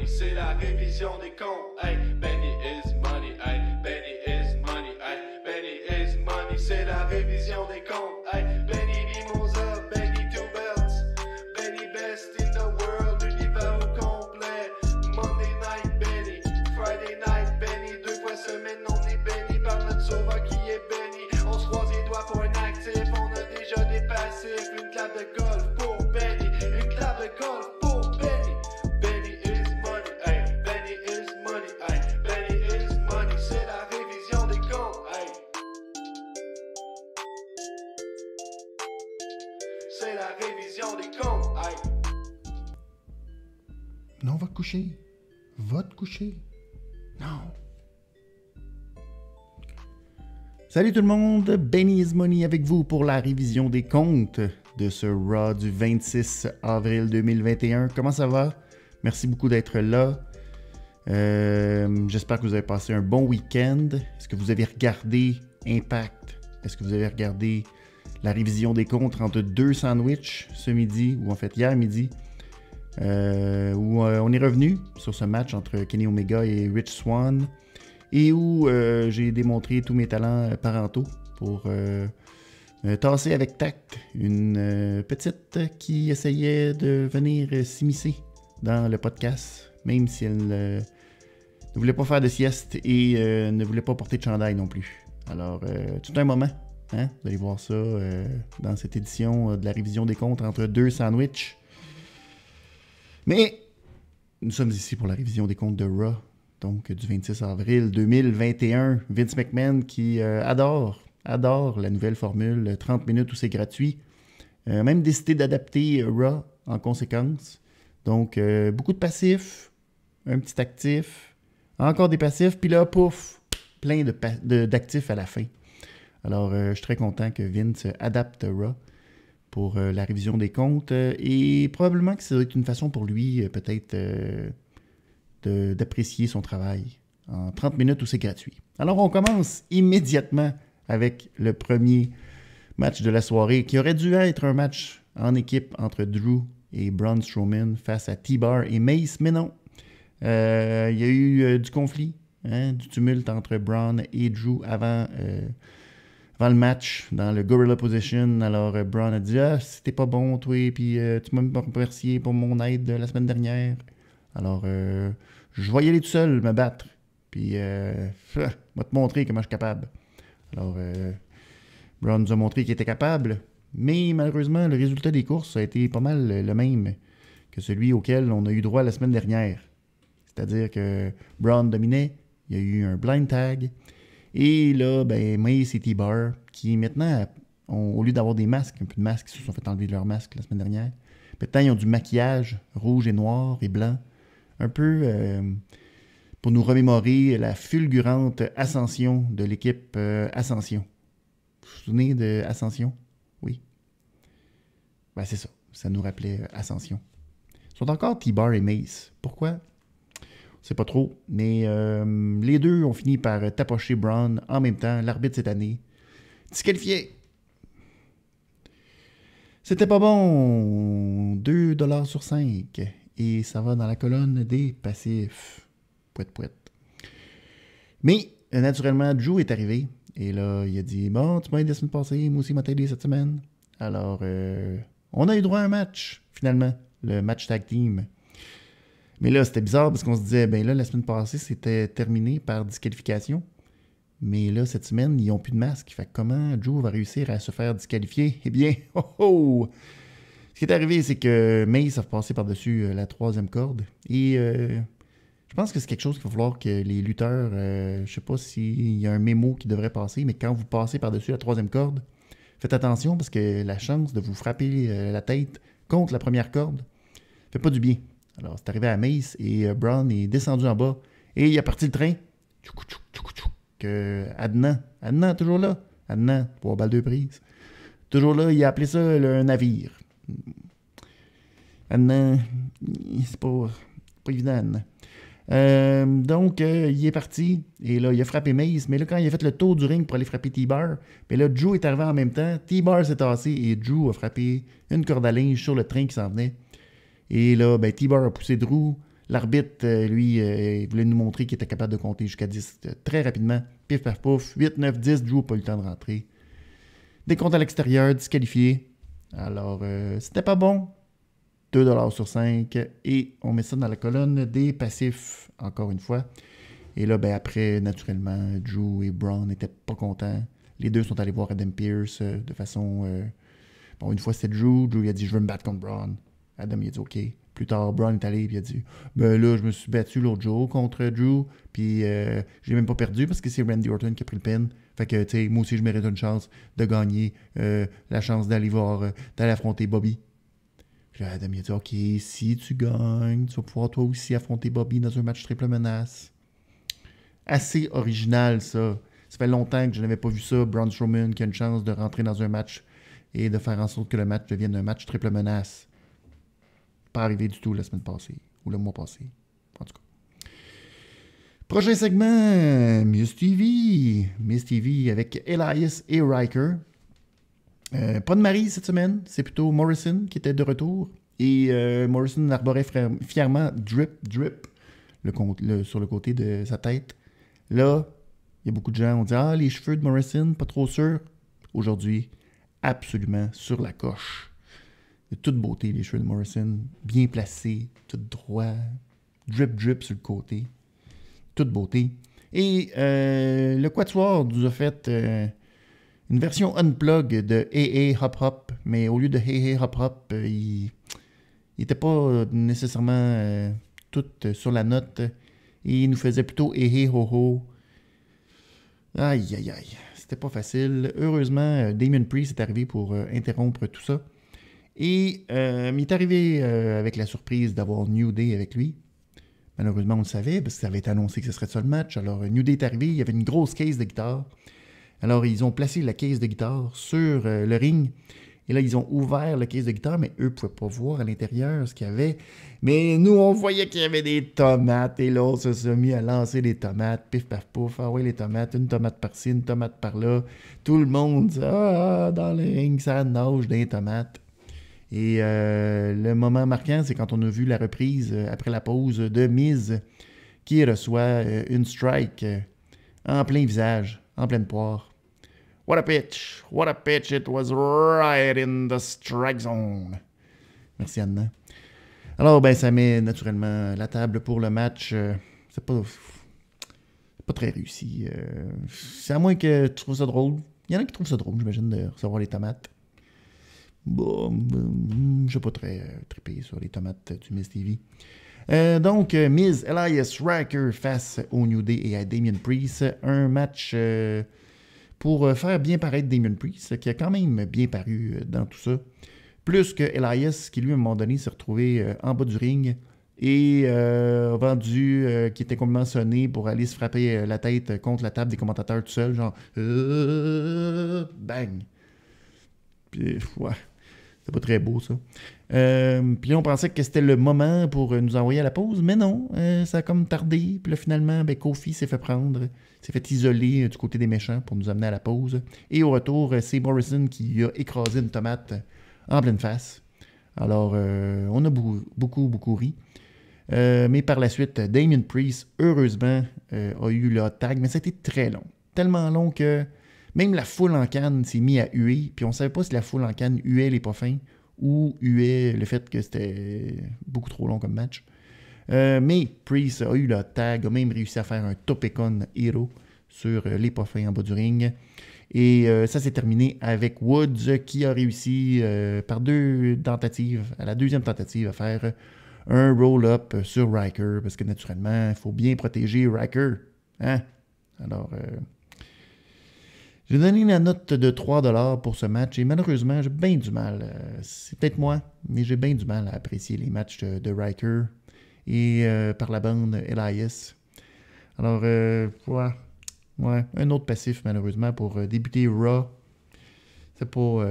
money, c'est la révision des comptes. Hey, Benny is money, hey, Benny is money, hey, Benny is money, c'est la révision des comptes. Hey, Benny Mimosa, Benny Two Belts, Benny best in the world, l'univers au complet. Monday night Benny, Friday night Benny, 2 fois semaine on est béni par notre sauveur qui est béni. On se croise les doigts pour un actif, on a déjà des passifs. Une clap de golf pour Benny, une clap de golf pour Benny. Benny is money, hey, Benny is money, hey, Benny is money, c'est la révision des comptes, hey. C'est la révision des comptes, hey. Non, va te coucher. Va te coucher. Non. Salut tout le monde, Benny is Money avec vous pour la révision des comptes de ce Raw du 26 avril 2021. Comment ça va? Merci beaucoup d'être là. J'espère que vous avez passé un bon week-end. Est-ce que vous avez regardé Impact? Est-ce que vous avez regardé la révision des comptes entre deux sandwichs ce midi, ou en fait hier midi, où on est revenu sur ce match entre Kenny Omega et Rich Swann, et où j'ai démontré tous mes talents parentaux pour tasser avec tact une petite qui essayait de venir s'immiscer dans le podcast, même si elle ne voulait pas faire de sieste et ne voulait pas porter de chandail non plus. Alors, tout un moment, hein? Vous allez voir ça dans cette édition de la révision des comptes entre deux sandwichs. Mais nous sommes ici pour la révision des comptes de Raw, donc du 26 avril 2021. Vince McMahon qui adore la nouvelle formule 30 minutes où c'est gratuit. A même décidé d'adapter Raw en conséquence. Donc, beaucoup de passifs, un petit actif, encore des passifs, puis là, pouf, plein d'actifs à la fin. Alors, je suis très content que Vince adapte Raw pour la révision des comptes, et probablement que ça doit être une façon pour lui, peut-être, d'apprécier son travail en 30 minutes où c'est gratuit. Alors, on commence immédiatement avec le premier match de la soirée, qui aurait dû être un match en équipe entre Drew et Braun Strowman face à T-Bar et Mace, mais non. Il y a eu du conflit, hein, du tumulte entre Braun et Drew avant le match, dans le Gorilla Position. Alors, Braun a dit « Ah, c'était pas bon, toi, puis tu m'as pas remercié pour mon aide la semaine dernière. Alors, je vais y aller tout seul, me battre. Puis, je vais te montrer comment je suis capable. » Alors, Braun nous a montré qu'il était capable, mais malheureusement, le résultat des courses a été pas mal le même que celui auquel on a eu droit la semaine dernière. C'est-à-dire que Braun dominait, il y a eu un blind tag, et là, ben, Mace et T-Bar, qui maintenant, au lieu d'avoir des masques, un peu de masques, ils se sont fait enlever leur masque la semaine dernière, maintenant ils ont du maquillage rouge et noir et blanc, un peu pour nous remémorer la fulgurante ascension de l'équipe Ascension. Vous vous souvenez de Ascension? Oui. Ben, c'est ça. Ça nous rappelait Ascension. Ils sont encore T-Bar et Mace. Pourquoi? On sait pas trop. Mais les deux ont fini par tapocher Braun en même temps. L'arbitre cette année. Disqualifié. C'était pas bon. 2$ sur 5. Et ça va dans la colonne des passifs. Pouette, pouette. Mais, naturellement, Drew est arrivé. Et là, il a dit « Bon, tu m'as aidé la semaine passée, moi aussi, m'a aidé cette semaine. » Alors, on a eu droit à un match, finalement. Le match tag team. Mais là, c'était bizarre parce qu'on se disait « Ben là, la semaine passée, c'était terminé par disqualification. Mais là, cette semaine, ils n'ont plus de masque. Fait que comment Drew va réussir à se faire disqualifier? Eh bien, oh! Ce qui est arrivé, c'est que Mace a passé par-dessus la troisième corde. Et je pense que c'est quelque chose qu'il va falloir que les lutteurs, je sais pas s'il y a un mémo qui devrait passer, mais quand vous passez par-dessus la troisième corde, faites attention parce que la chance de vous frapper la tête contre la première corde fait pas du bien. Alors, c'est arrivé à Mace et Braun est descendu en bas et il a parti le train. Que Adnan, toujours là. Adnan, 3 balles de prise. Toujours là, il a appelé ça un navire. Adnan, c'est pas évident, Adnan. Donc, il est parti, et là, il a frappé Mace, mais là, quand il a fait le tour du ring pour aller frapper T-Bar, mais là, Drew est arrivé en même temps, T-Bar s'est tassé, et Drew a frappé une corde à linge sur le train qui s'en venait. Et là, ben, T-Bar a poussé Drew, L'arbitre, lui, il voulait nous montrer qu'il était capable de compter jusqu'à 10 très rapidement. Pif, paf, pouf. 8, 9, 10. Drew n'a pas eu le temps de rentrer. Décompte à l'extérieur, disqualifié. Alors, c'était pas bon. 2$ sur 5. Et on met ça dans la colonne des passifs, encore une fois. Et là, ben après, naturellement, Drew et Braun n'étaient pas contents. Les deux sont allés voir Adam Pearce de façon... Bon, une fois, c'était Drew. Drew, il a dit « Je veux me battre contre Braun ». Adam, il a dit « OK ». Plus tard, Braun est allé et il a dit « Ben là, je me suis battu l'autre jour contre Drew, puis j'ai même pas perdu parce que c'est Randy Orton qui a pris le pin. Fait que, tu sais, moi aussi, je mérite une chance de gagner, la chance d'aller voir, d'aller affronter Bobby. » Puis là, Adam, il a dit « OK, si tu gagnes, tu vas pouvoir toi aussi affronter Bobby dans un match triple menace. » Assez original, ça. Ça fait longtemps que je n'avais pas vu ça. Braun Strowman qui a une chance de rentrer dans un match et de faire en sorte que le match devienne un match triple menace. Pas arrivé du tout la semaine passée ou le mois passé. En tout cas. Prochain segment, Miz TV. Miz TV avec Elias et Riker. Pas de Marie cette semaine. C'est plutôt Morrison qui était de retour. Et Morrison arborait fièrement drip sur le côté de sa tête. Là, il y a beaucoup de gens qui ont dit « Ah, les cheveux de Morrison, pas trop sûr. » Aujourd'hui, absolument sur la coche. De toute beauté, les cheveux de Morrison, bien placés, tout droit, drip sur le côté. Toute beauté. Et le Quatuor nous a fait une version unplug de Hey Hey Hop Hop, mais au lieu de Hey Hey Hop Hop, il n'était pas nécessairement tout sur la note. Et il nous faisait plutôt Hey Hey Ho Ho. Aïe, aïe, aïe. C'était pas facile. Heureusement, Damien Priest est arrivé pour interrompre tout ça. Et il est arrivé avec la surprise d'avoir New Day avec lui. Malheureusement, on le savait, parce que ça avait été annoncé que ce serait ça le match. Alors, New Day est arrivé, il y avait une grosse case de guitare. Alors, ils ont placé la case de guitare sur le ring. Et là, ils ont ouvert la case de guitare, mais eux ne pouvaient pas voir à l'intérieur ce qu'il y avait. Mais nous, on voyait qu'il y avait des tomates. Et là, on se mis à lancer des tomates. Pif, paf, pouf. Ah oui, les tomates. Une tomate par-ci, une tomate par-là. Tout le monde dit « Ah, dans le ring, ça nage des tomates. » Et le moment marquant, c'est quand on a vu la reprise après la pause de Miz qui reçoit une strike en plein visage, en pleine poire. What a pitch! What a pitch! It was right in the strike zone. Merci Anna. Alors, ben, ça met naturellement la table pour le match. C'est pas très réussi. C'est à moins que tu trouves ça drôle. Il y en a qui trouvent ça drôle, j'imagine, de recevoir les tomates. Bon, je suis pas très trippé sur les tomates du Miz TV. Donc, Miz, Elias, Riker face au New Day et à Damien Priest. Un match pour faire bien paraître Damien Priest, qui a quand même bien paru dans tout ça. Plus que Elias, qui lui, à un moment donné, s'est retrouvé en bas du ring et vendu, qui était complètement sonné pour aller se frapper la tête contre la table des commentateurs tout seul, genre bang. Puis, ouais. C'est pas très beau, ça. Puis là, on pensait que c'était le moment pour nous envoyer à la pause, mais non, ça a comme tardé. Puis là, finalement, ben, Kofi s'est fait prendre, s'est fait isoler du côté des méchants pour nous amener à la pause. Et au retour, c'est Morrison qui a écrasé une tomate en pleine face. Alors, on a beaucoup ri. Mais par la suite, Damien Priest, heureusement, a eu le hot tag, mais ça a été très long. Tellement long que même la foule en canne s'est mise à huer, puis on ne savait pas si la foule en canne huait les pas fins ou huait le fait que c'était beaucoup trop long comme match. Mais Priest a eu le tag, a même réussi à faire un Topecon Hero sur les pas fins en bas du ring. Et ça s'est terminé avec Woods qui a réussi par deux tentatives, à la deuxième tentative, à faire un roll-up sur Riker, parce que naturellement, il faut bien protéger Riker. Hein? Alors... j'ai donné la note de 3$ pour ce match et malheureusement, j'ai bien du mal. C'est peut-être moi, mais j'ai bien du mal à apprécier les matchs de Riker et par la bande Elias. Alors, ouais, un autre passif malheureusement pour débuter Raw. C'est pas...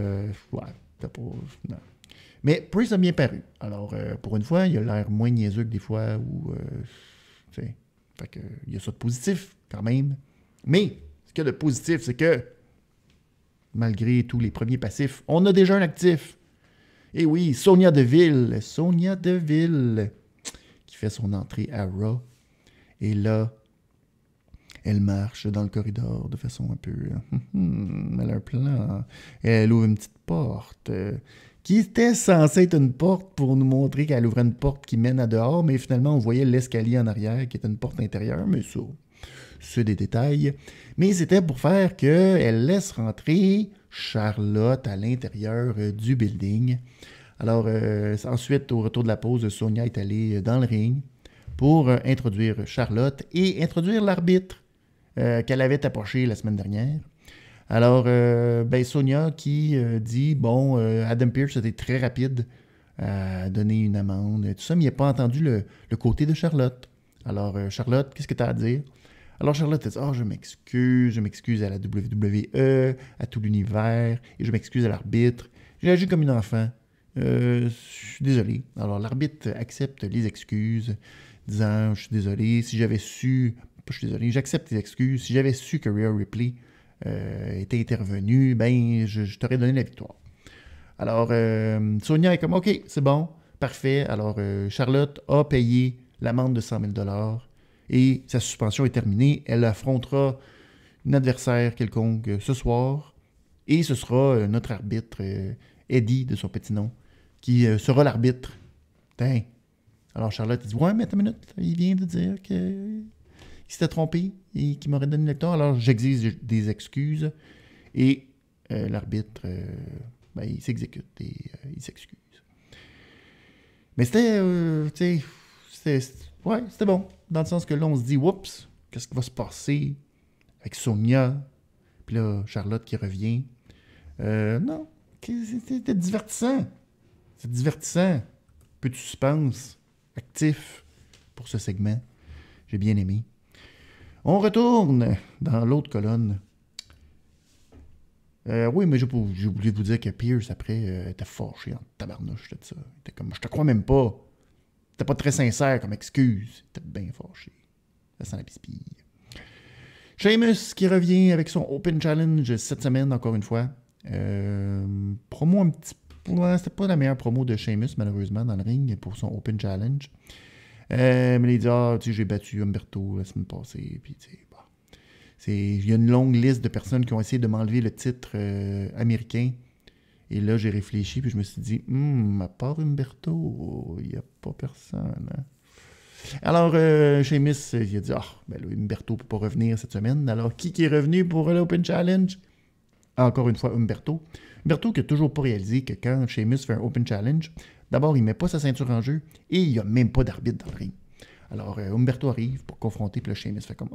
non. Mais Priest a bien paru. Alors, pour une fois, il a l'air moins niaiseux que des fois où... tu sais, fait que, il y a ça de positif quand même. Mais... ce qu'il y a de positif, c'est que, malgré tous les premiers passifs, on a déjà un actif. Et oui, Sonia Deville, qui qui fait son entrée à Raw. Et là, elle marche dans le corridor de façon un peu... elle a un plan. Elle ouvre une petite porte qui était censée être une porte pour nous montrer qu'elle ouvrait une porte qui mène à dehors, mais finalement, on voyait l'escalier en arrière qui était une porte intérieure, mais ça, c'est des détails. Mais c'était pour faire qu'elle laisse rentrer Charlotte à l'intérieur du building. Alors, ensuite, au retour de la pause, Sonia est allée dans le ring pour introduire Charlotte et introduire l'arbitre qu'elle avait approché la semaine dernière. Alors, Sonia qui dit, Adam Pearce était très rapide à donner une amende, tout ça, mais il n'a pas entendu le côté de Charlotte. Alors, Charlotte, qu'est-ce que tu as à dire? Alors, Charlotte a dit, je m'excuse à la WWE, à tout l'univers, et je m'excuse à l'arbitre. J'ai agi comme une enfant. Je suis désolé. Alors, l'arbitre accepte les excuses, disant, je suis désolé, si j'avais su... Je suis désolé, j'accepte tes excuses. Si j'avais su que Rhea Ripley était intervenue, je t'aurais donné la victoire. Alors, Sonia est comme, OK, c'est bon, parfait. Alors, Charlotte a payé l'amende de 100 000 $ et sa suspension est terminée. Elle affrontera une adversaire quelconque ce soir et ce sera notre arbitre, Eddie, de son petit nom, qui sera l'arbitre. Tain. Alors, Charlotte dit, ouais, mais attends une minute, il vient de dire que... il s'était trompé et qu'il m'aurait donné une victoire, alors j'exige des excuses. Et l'arbitre, il s'exécute et il s'excuse. Mais c'était bon. Dans le sens que là, on se dit, oups, qu'est-ce qui va se passer avec Sonia? Puis là, Charlotte qui revient. Non, c'était divertissant. C'est divertissant. Peu de suspense, actif pour ce segment. J'ai bien aimé. On retourne dans l'autre colonne. Oui, mais j'ai oublié de vous dire que Pierce, après, était fâché en tabarnouche de ça. Il était comme, je te crois même pas. T'es pas très sincère comme excuse. Il était bien fâché. Ça sent la pispille. Sheamus qui revient avec son Open Challenge cette semaine, encore une fois. Promo un petit peu... C'était pas la meilleure promo de Sheamus, malheureusement, dans le ring pour son Open Challenge. Mais il dit, j'ai battu Humberto la semaine passée. Puis, il y a une longue liste de personnes qui ont essayé de m'enlever le titre américain. Et là, j'ai réfléchi, puis je me suis dit, à part Humberto, il n'y a pas personne. Hein? Alors, Sheamus, il a dit, Humberto ne peut pas revenir cette semaine. Alors, qui est revenu pour l'Open Challenge? Encore une fois, Humberto. Humberto qui n'a toujours pas réalisé que quand Sheamus fait un Open Challenge, d'abord, il ne met pas sa ceinture en jeu et il n'y a même pas d'arbitre dans le ring. Alors, Humberto arrive pour confronter, puis le Sheamus fait comme,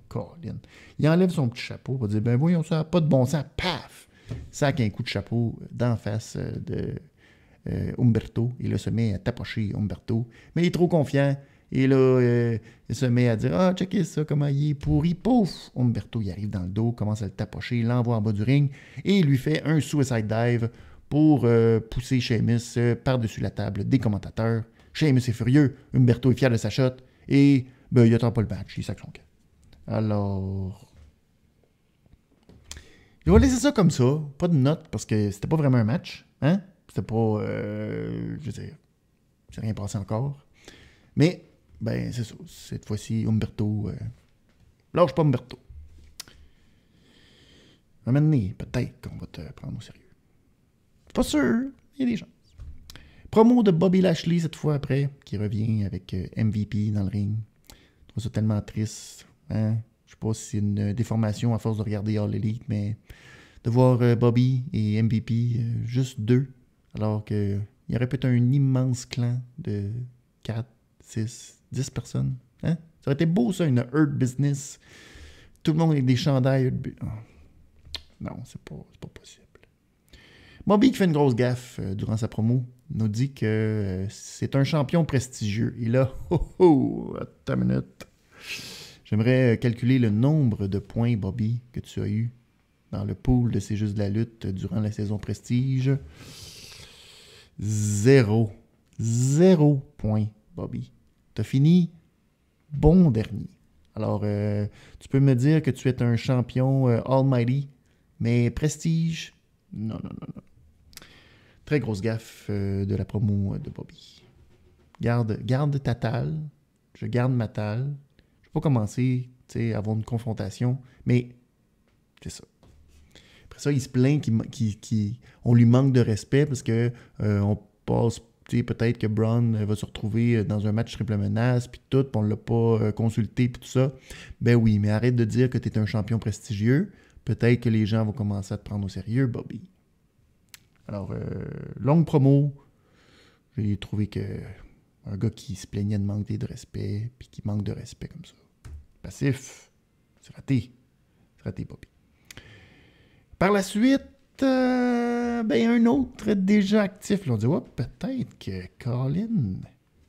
Colin. Il enlève son petit chapeau, il va dire, voyons ça, pas de bon sens, paf! Sac un coup de chapeau d'en face de Humberto. Et là, se met à tapocher Humberto. Mais il est trop confiant. Et là, il se met à dire, checkez ça, comment il est pourri. Pouf! Humberto, il arrive dans le dos, commence à le tapocher, l'envoie en bas du ring et il lui fait un suicide dive pour pousser Sheamus par-dessus la table des commentateurs. Sheamus est furieux, Humberto est fier de sa shot et il attend pas le match, il sac son camp. Alors, il va laisser ça comme ça, pas de note parce que c'était pas vraiment un match, hein? C'était pas, je veux dire, c'est rien passé encore. Mais, c'est ça, cette fois-ci, Humberto, lâche pas Humberto. Un moment donné, peut-être qu'on va te prendre au sérieux. C'est pas sûr, il y a des chances. Promo de Bobby Lashley cette fois après, qui revient avec MVP dans le ring. Je trouve ça tellement triste. Hein? Je sais pas si c'est une déformation à force de regarder All Elite, mais de voir Bobby et MVP, juste deux, alors qu'il y aurait peut-être un immense clan de 4, 6, 10 personnes. Hein? Ça aurait été beau ça, une Hurt Business. Tout le monde avec des chandails. Non, c'est pas possible. Bobby qui fait une grosse gaffe durant sa promo nous dit que c'est un champion prestigieux. Et là, attends une minute. J'aimerais calculer le nombre de points, Bobby, que tu as eu dans le pool de C'est juste de la lutte durant la saison prestige. 0. 0 points, Bobby. Tu as fini bon dernier. Alors, tu peux me dire que tu es un champion almighty, mais prestige, non. Très grosse gaffe de la promo de Bobby. Garde ta talle. Je garde ma talle. Je vais pas commencer à avoir une confrontation, mais c'est ça. Après ça, il se plaint qu'on lui manque de respect parce que on passe, peut-être que Braun va se retrouver dans un match triple menace, puis tout, puis on l'a pas consulté, puis tout ça. Ben oui, mais arrête de dire que tu es un champion prestigieux. Peut-être que les gens vont commencer à te prendre au sérieux, Bobby. Alors, longue promo. J'ai trouvé que un gars qui se plaignait de manquer de respect, puis qui manque de respect comme ça. Passif. C'est raté. C'est raté, Bobby. Par la suite, un autre déjà actif. Là, on dit, peut-être que Colin,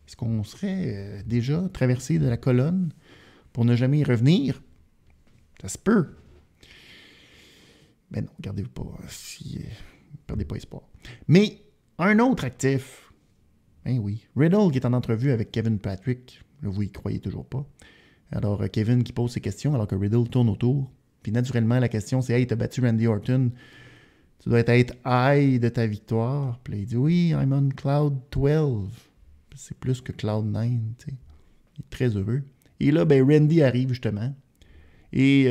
est-ce qu'on serait déjà traversé de la colonne pour ne jamais y revenir? Ça se peut. Ben non, gardez-vous pas. Perdez pas espoir. Mais un autre actif, ben oui, Riddle qui est en entrevue avec Kevin Patrick. Là, vous y croyez toujours pas. Alors, Kevin qui pose ses questions alors que Riddle tourne autour. Puis naturellement, la question, c'est « Hey, t'as battu Randy Orton. Tu dois être high de ta victoire. » Puis là, il dit « Oui, I'm on Cloud 12. » C'est plus que Cloud 9, tu sais. Il est très heureux. Et là, Randy arrive justement. Et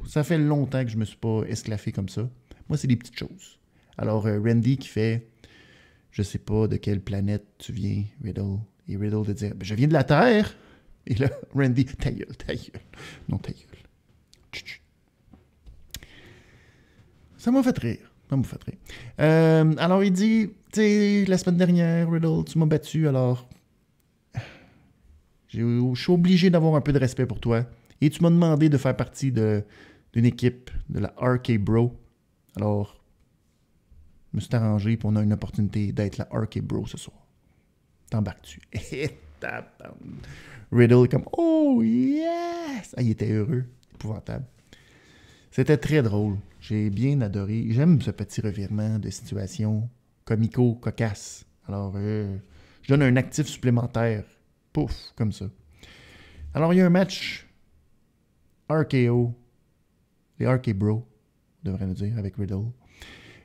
ça fait longtemps que je me suis pas esclaffé comme ça. Moi, c'est des petites choses. Alors, Randy qui fait « Je sais pas de quelle planète tu viens, Riddle. » Et Riddle de dire « Je viens de la Terre. » Et là, Randy « Ta gueule, ta gueule. Non, ta gueule. » Ça m'a fait rire. Alors, il dit, tu sais, la semaine dernière, Riddle, tu m'as battu, alors je suis obligé d'avoir un peu de respect pour toi. Et tu m'as demandé de faire partie d'une équipe de la RK Bro. Alors, je me suis arrangé pour on a une opportunité d'être la RK Bro ce soir. T'embarques-tu? Riddle est comme, oh yes! Ah, il était heureux. Épouvantable. C'était très drôle. J'ai bien adoré. J'aime ce petit revirement de situation comico-cocasse. Alors, je donne un actif supplémentaire. Pouf, comme ça. Alors, il y a un match RKO. Les RK Bro, on devrait le dire, avec Riddle.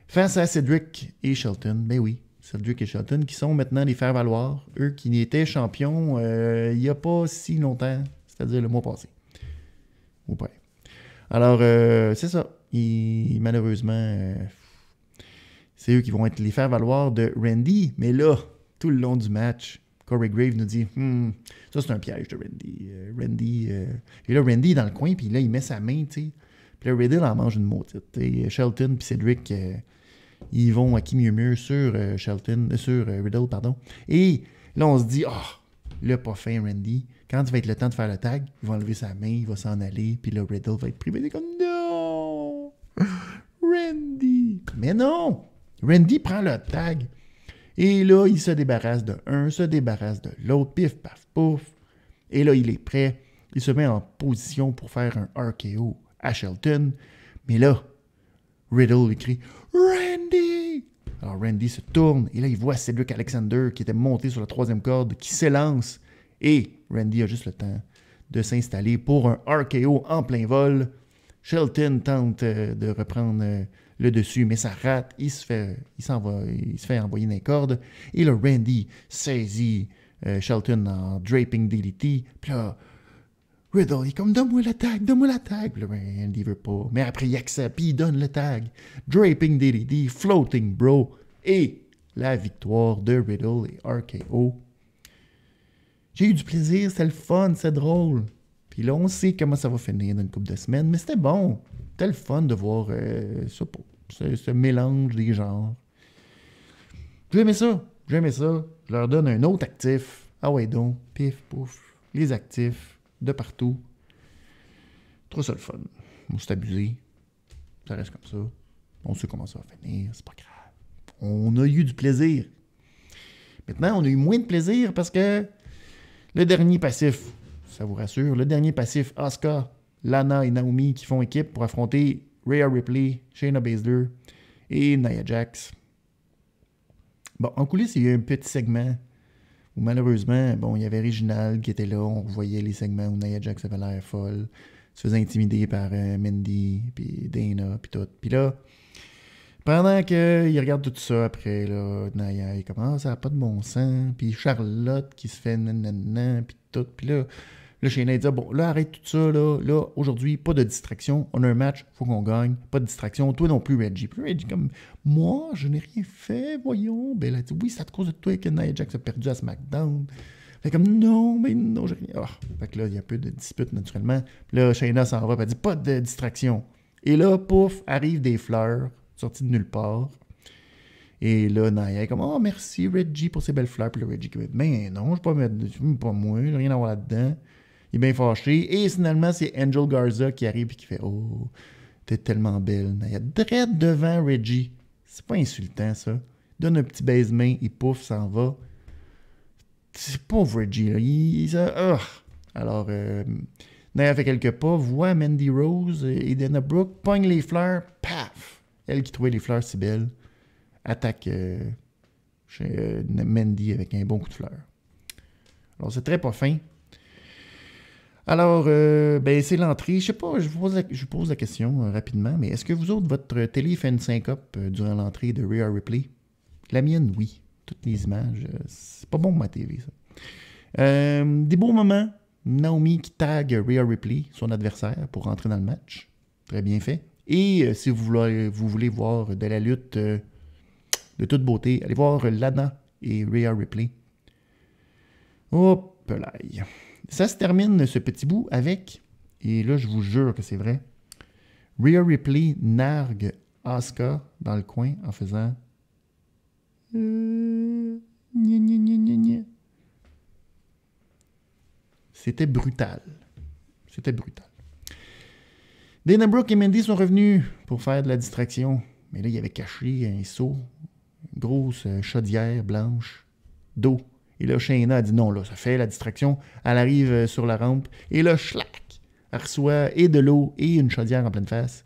Face à Cedric et Shelton. Ben oui, Cedric et Shelton, qui sont maintenant les faire-valoir. Eux qui étaient champions il n'y a pas si longtemps, c'est-à-dire le mois passé. Ou pas. Alors, c'est ça. Malheureusement, c'est eux qui vont être les faire-valoir de Randy. Mais là, tout le long du match, Corey Graves nous dit ça, c'est un piège de Randy. Et là, Randy est dans le coin, puis là, il met sa main, tu sais. Puis là, Riddle en mange une maudite. Et Shelton puis Cedric, ils vont à qui mieux sur Riddle, pardon. Et là, on se dit, là, pas fin, Randy. Quand il va être le temps de faire le tag, il va enlever sa main, il va s'en aller, puis là, Riddle va être privé. Il est comme, non! Randy! Mais non! Randy prend le tag. Et là, il se débarrasse de un, se débarrasse de l'autre, pif, paf, pouf. Et là, il est prêt. Il se met en position pour faire un RKO à Shelton. Mais là, Riddle lui crie « Randy! » Alors, Randy se tourne, et là, il voit Cedric Alexander qui était monté sur la troisième corde, qui s'élance. Et Randy a juste le temps de s'installer pour un RKO en plein vol. Shelton tente de reprendre le dessus, mais ça rate. Il se fait envoyer dans les cordes. Et là, Randy saisit Shelton en draping DDT. Puis là, Riddle, il est comme, donne-moi la tag. Puis là, Randy veut pas. Mais après, il accepte, puis il donne le tag. Draping DDT, floating bro. Et la victoire de Riddle et RKO. J'ai eu du plaisir, c'était le fun, c'est drôle. Puis là, on sait comment ça va finir dans une couple de semaines, mais c'était bon. C'était le fun de voir ce mélange des genres. J'aimais ça. Je leur donne un autre actif. Ah ouais donc, pif, pouf. Les actifs, de partout. Je trouve ça le fun. On s'est abusé. Ça reste comme ça. On sait comment ça va finir, c'est pas grave. On a eu du plaisir. Maintenant, on a eu moins de plaisir parce que le dernier passif, ça vous rassure, le dernier passif, Asuka, Lana et Naomi qui font équipe pour affronter Rhea Ripley, Shayna Baszler et Nia Jax. Bon, en coulisses, il y a eu un petit segment où malheureusement, il y avait Reginald qui était là, on voyait les segments où Nia Jax avait l'air folle, se faisait intimider par Mandy, puis Dana, puis tout. Puis là, Pendant qu'il regarde tout ça après, là, Nia, il commence, ça n'a pas de bon sens. Puis Charlotte qui se fait nanana, puis tout. Puis là, Shayna dit, bon, là, arrête tout ça, là, aujourd'hui, pas de distraction. On a un match, faut qu'on gagne. Pas de distraction. Toi non plus, Reggie. Puis Reggie, comme, moi, je n'ai rien fait, voyons. Ben, elle a dit, oui, c'est à cause de toi que Nia Jax a perdu à SmackDown. Fait comme, non, mais non, j'ai rien. Oh. Fait que là, il y a un peu de dispute, naturellement. Puis là, Shayna s'en va, puis elle dit, pas de distraction. Et là, pouf, arrivent des fleurs, sorties de nulle part. Et là, Nia est comme, oh, merci, Reggie, pour ces belles fleurs. Puis là, Reggie, ben non, je ne pas moi, j'ai rien à voir là-dedans. Il est bien fâché. Et finalement, c'est Angel Garza qui arrive et qui fait, oh, t'es tellement belle, Nia. Direct devant Reggie. C'est pas insultant, ça. Il donne un petit baise-main, il pouf, s'en va. C'est pauvre Reggie, là. Alors, Nia fait quelques pas, voit Mandy Rose et Dana Brooke, pogne les fleurs, paf! Elle qui trouvait les fleurs si belles, attaque Mandy avec un bon coup de fleurs. Alors, c'est très pas fin. Alors, ben, c'est l'entrée. Je sais pas, je vous pose la question rapidement, mais est-ce que vous autres, votre télé fait une syncope durant l'entrée de Rhea Ripley? La mienne, oui. Toutes les images, c'est pas bon pour ma TV, ça. Des beaux moments. Naomi qui tag Rhea Ripley, son adversaire, pour rentrer dans le match. Très bien fait. Et si vous voulez voir de la lutte de toute beauté, allez voir Lana et Rhea Ripley. Hop là. Ça se termine, ce petit bout, avec, et là, je vous jure que c'est vrai, Rhea Ripley nargue Asuka dans le coin en faisant gna, gna, gna, gna, gna. C'était brutal. C'était brutal. Dana Brooke et Mandy sont revenus pour faire de la distraction. Mais là, il avait caché un seau, une grosse chaudière blanche d'eau. Et là, Shayna a dit non, là, ça fait la distraction. Elle arrive sur la rampe. Et là, schlac, elle reçoit et de l'eau et une chaudière en pleine face.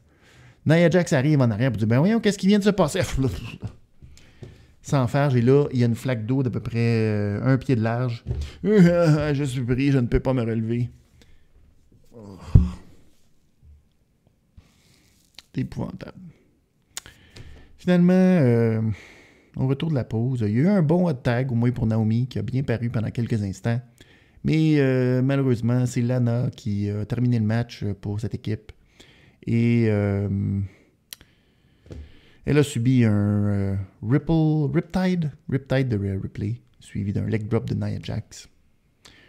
Nia Jax arrive en arrière pour dire ben voyons, qu'est-ce qui vient de se passer? Sans farge, et là, il y a une flaque d'eau d'à peu près un pied de large. Je suis pris, je ne peux pas me relever. Oh. C'est épouvantable. Finalement, au retour de la pause, il y a eu un bon hot tag, au moins pour Naomi, qui a bien paru pendant quelques instants. Mais malheureusement, c'est Lana qui a terminé le match pour cette équipe. Et elle a subi un Riptide de Rhea Ripley, suivi d'un leg drop de Nia Jax.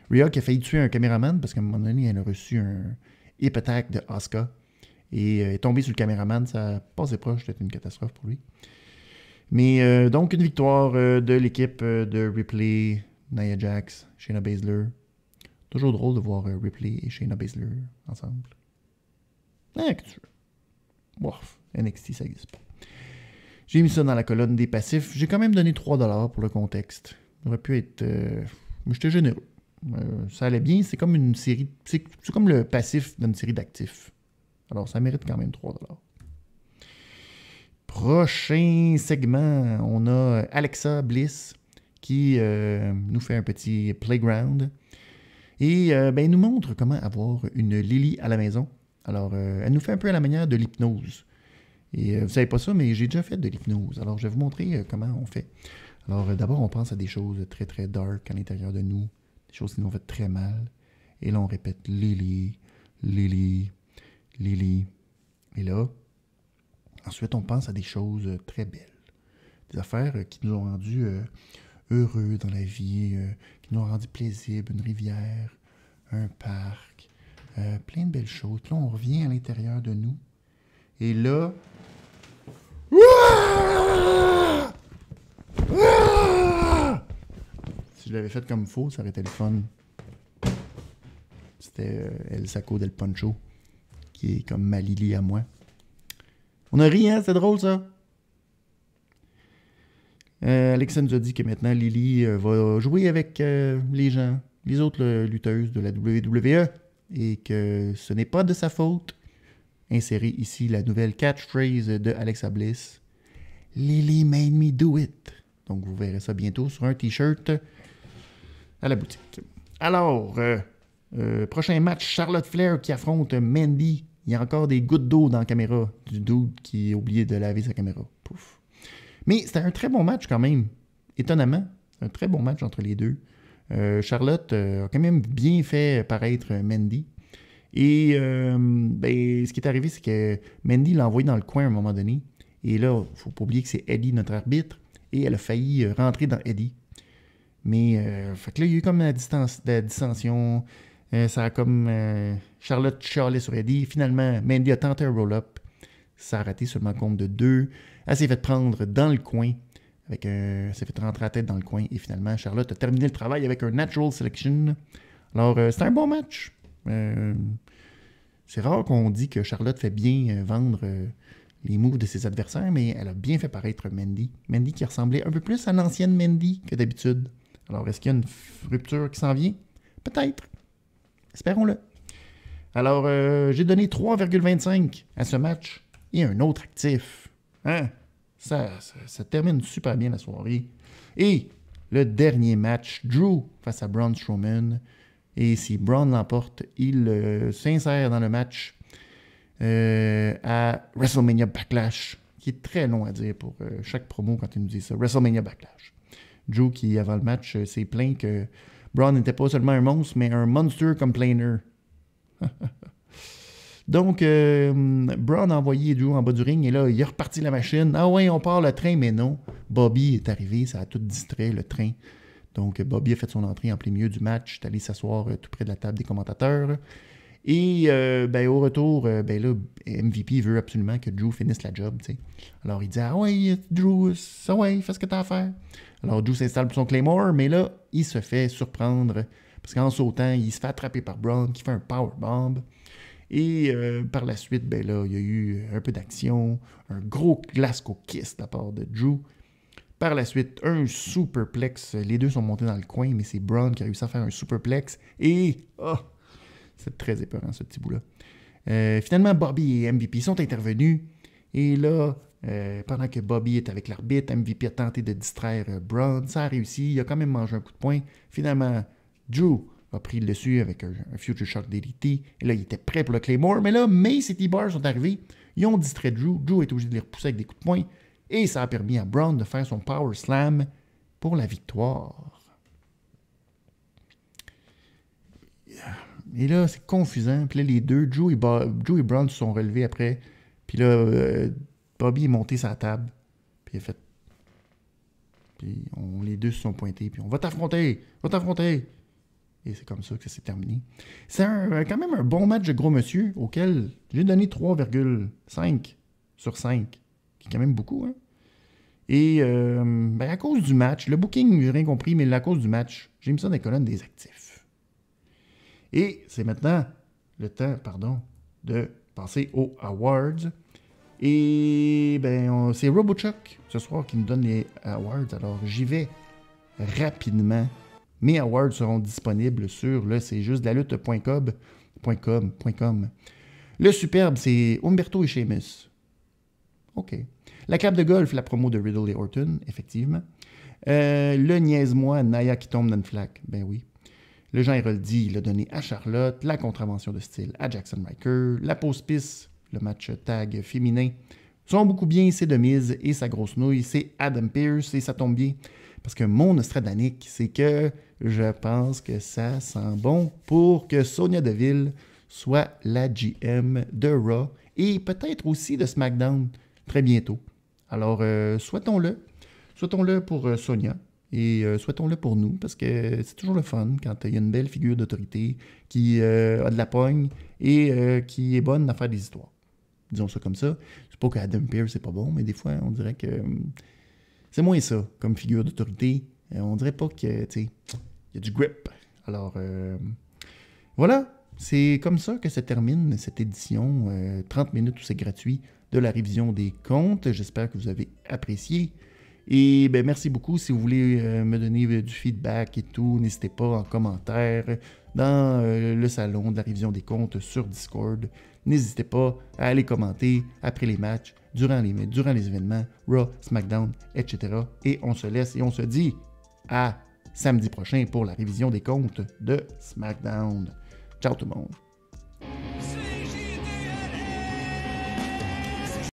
Rhea qui a failli tuer un caméraman parce qu'à un moment donné, elle a reçu un hip attack de Asuka et est tombée sur le caméraman. Ça passait proche d'être une catastrophe pour lui. Mais donc, une victoire de l'équipe de Ripley, Nia Jax, Shayna Baszler. Toujours drôle de voir Ripley et Shayna Baszler ensemble. Qu'est-ce que tu veux? Bof, NXT, ça n'existe pas. J'ai mis ça dans la colonne des passifs. J'ai quand même donné 3$ pour le contexte. Ça aurait pu être... mais j'étais généreux. Ça allait bien. C'est comme une série... C'est comme le passif d'une série d'actifs. Alors, ça mérite quand même 3$. Prochain segment, on a Alexa Bliss qui nous fait un petit playground. Et elle nous montre comment avoir une Lily à la maison. Alors, elle nous fait un peu à la manière de l'hypnose. Et vous ne savez pas ça, mais j'ai déjà fait de l'hypnose. Alors, je vais vous montrer comment on fait. Alors, d'abord, on pense à des choses très, très dark à l'intérieur de nous. Des choses qui nous ont fait très mal. Et là, on répète Lily, Lily, Lily. Et là, ensuite, on pense à des choses très belles. Des affaires qui nous ont rendus heureux dans la vie, qui nous ont rendu paisibles. Une rivière, un parc, plein de belles choses. Puis là, on revient à l'intérieur de nous. Et là... Si je l'avais fait comme il faut, ça aurait été le fun. C'était El Saco del Poncho, qui est comme ma Lily à moi. On a ri, hein? C'est drôle, ça? Alexa nous a dit que maintenant, Lily va jouer avec les gens, les autres lutteuses de la WWE, et que ce n'est pas de sa faute. Insérer ici la nouvelle catchphrase de Alexa Bliss. Lily made me do it. Donc, vous verrez ça bientôt sur un t-shirt à la boutique. Alors, prochain match, Charlotte Flair qui affronte Mandy Il y a encore des gouttes d'eau dans la caméra du dude qui a oublié de laver sa caméra. Pouf. Mais c'était un très bon match quand même. Étonnamment, un très bon match entre les deux. Charlotte a quand même bien fait paraître Mandy. Et ce qui est arrivé, c'est que Mandy l'a envoyé dans le coin à un moment donné. Et là, il ne faut pas oublier que c'est Eddie, notre arbitre. Et elle a failli rentrer dans Eddie. Mais fait que là, il y a eu comme la dissension. Ça a comme... Charlotte chialait sur Eddie. Finalement, Mandy a tenté un roll-up. Ça a raté seulement compte de 2. Elle s'est fait prendre dans le coin. Elle s'est fait rentrer la tête dans le coin. Et finalement, Charlotte a terminé le travail avec un natural selection. Alors, c'était un bon match. C'est rare qu'on dit que Charlotte fait bien vendre les moves de ses adversaires, mais elle a bien fait paraître Mandy. Mandy qui ressemblait un peu plus à l'ancienne Mandy que d'habitude. Alors, est-ce qu'il y a une rupture qui s'en vient? Peut-être. Espérons-le. Alors, j'ai donné 3,25 à ce match et un autre actif. Hein? Ça termine super bien la soirée. Et le dernier match, Drew face à Braun Strowman. Et si Braun l'emporte, il s'insère dans le match à WrestleMania Backlash, qui est très long à dire pour chaque promo quand il nous dit ça. WrestleMania Backlash. Drew qui, avant le match, s'est plaint que Braun n'était pas seulement un monstre, mais un monster complainer. Donc, Braun a envoyé Drew en bas du ring et là, il a reparti la machine. Ah ouais, on part le train, mais non. Bobby est arrivé, ça a tout distrait, le train. Donc, Bobby a fait son entrée en plein milieu du match, est allé s'asseoir tout près de la table des commentateurs. Et au retour, là, MVP veut absolument que Drew finisse la job, tu sais. Alors, il dit « Ah ouais, Drew, ça ouais, fais ce que t'as à faire. » Alors, Drew s'installe pour son Claymore, mais là, il se fait surprendre parce qu'en sautant, il se fait attraper par Braun qui fait un powerbomb. Et par la suite, il y a eu un peu d'action, un gros Glasgow Kiss de la part de Drew. Par la suite, un superplex. Les deux sont montés dans le coin, mais c'est Braun qui a réussi à faire un superplex. Et, c'est très épeurant, ce petit bout-là. Finalement, Bobby et MVP sont intervenus. Et là, pendant que Bobby est avec l'arbitre, MVP a tenté de distraire Braun. Ça a réussi. Il a quand même mangé un coup de poing. Finalement, Drew a pris le dessus avec un Future Shock DDT. Et là, il était prêt pour le Claymore. Mais là, Mace et T-Bar sont arrivés. Ils ont distrait Drew. Drew est obligé de les repousser avec des coups de poing. Et ça a permis à Braun de faire son Power Slam pour la victoire. Et là, c'est confusant. Puis là, les deux, Drew et Braun se sont relevés après. Puis là, Bobby est monté sa table. Puis il a fait... Puis les deux se sont pointés. Puis on va t'affronter! Va t'affronter! Et c'est comme ça que ça s'est terminé. C'est quand même un bon match de gros monsieur auquel j'ai donné 3,5 sur 5. Qui est quand même beaucoup, hein? Et à cause du match, le booking, j'ai rien compris, mais à cause du match, j'ai mis ça dans les colonnes des actifs. Et c'est maintenant le temps, de passer aux awards. Et c'est RoboChuck ce soir qui nous donne les awards. Alors j'y vais rapidement. Mes awards seront disponibles sur le c'est juste de la lutte.com. Le superbe, c'est Humberto et Sheamus. OK. La clap de golf, la promo de Riddle et Orton, effectivement. Le niaise-moi, Naya qui tombe dans une flaque. Ben oui. Le Jean Héroldi, il l'a donné à Charlotte. La contravention de style à Jackson Riker. La pause pisse, le match tag féminin. Sont beaucoup bien, c'est de mise et sa grosse nouille, c'est Adam Pearce et ça tombe bien. Parce que mon Nostradanique, c'est que je pense que ça sent bon pour que Sonia Deville soit la GM de Raw et peut-être aussi de SmackDown très bientôt. Alors, souhaitons-le. Souhaitons-le pour Sonia et souhaitons-le pour nous parce que c'est toujours le fun quand il y a une belle figure d'autorité qui a de la pogne et qui est bonne à faire des histoires. Disons ça comme ça. C'est pas qu'Adam Pearce c'est pas bon, mais des fois, on dirait que c'est moins ça comme figure d'autorité. On dirait pas que, tu sais, il y a du grip. Alors, voilà. C'est comme ça que se termine cette édition. 30 minutes où c'est gratuit de la révision des comptes. J'espère que vous avez apprécié. Et merci beaucoup. Si vous voulez me donner du feedback et tout, n'hésitez pas en commentaire dans le salon de la révision des comptes sur Discord. N'hésitez pas à aller commenter après les matchs, durant les événements, Raw, SmackDown, etc. Et on se laisse et on se dit à samedi prochain pour la révision des comptes de SmackDown. Ciao tout le monde.